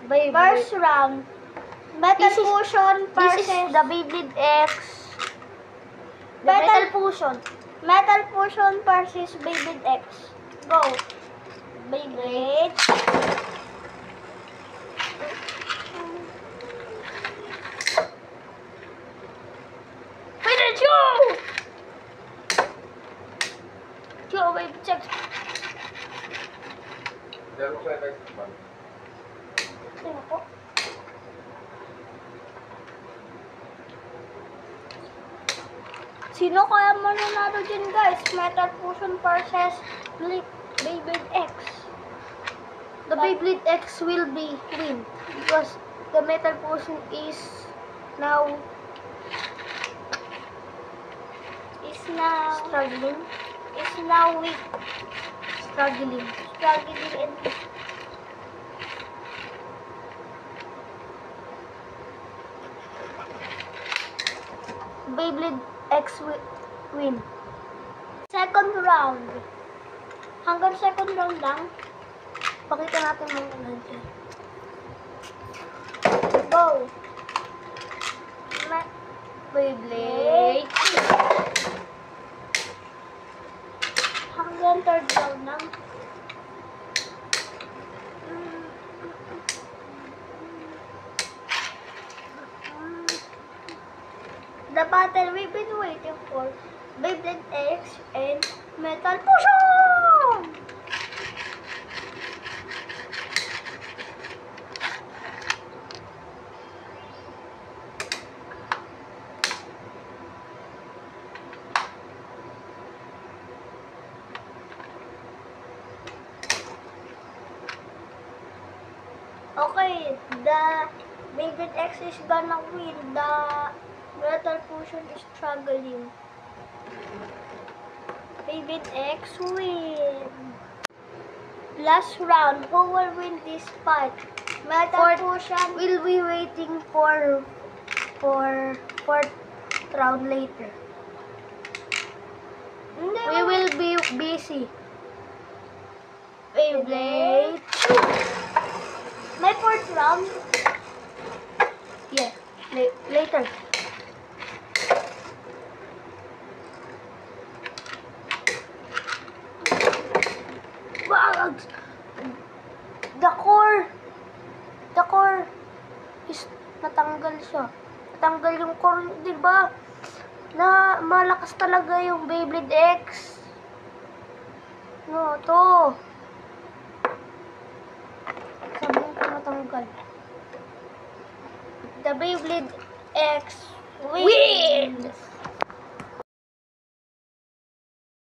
First round. Metal Fusion versus This is the Beyblade X. The Metal- Metal Fusion. Metal Fusion versus Beyblade X. Go. Beyblade. Finish you! Yo, wait, check. Laro ko next month. Sino po? Sino kaya mananalo dyan, guys? Metal Fusion versus Beyblade X. The Beyblade X will be win because the Metal Fusion is now struggling. Is now weak. Struggling. Struggling and Beyblade X will win. second round. Hanggang second round lang. Pakita natin mga nandiyan. Go. Beyblade. Hanggang third round lang. The battle we've been waiting for. Beyblade X and Metal Fusion! Okay, the Beyblade X is gonna win. The Metal Fusion is struggling. Beyblade X win. Last round, who will win this fight? Metal Fusion. We'll be waiting for fourth round later. Hindi, We will be busy. Beyblade. May fourth round. Yeah, later. Wag! The core is natanggal siya. Natanggal yung core, di ba? Na malakas talaga yung Beyblade X. No, to. Sabihin ko natanggal. The Beyblade X Wins!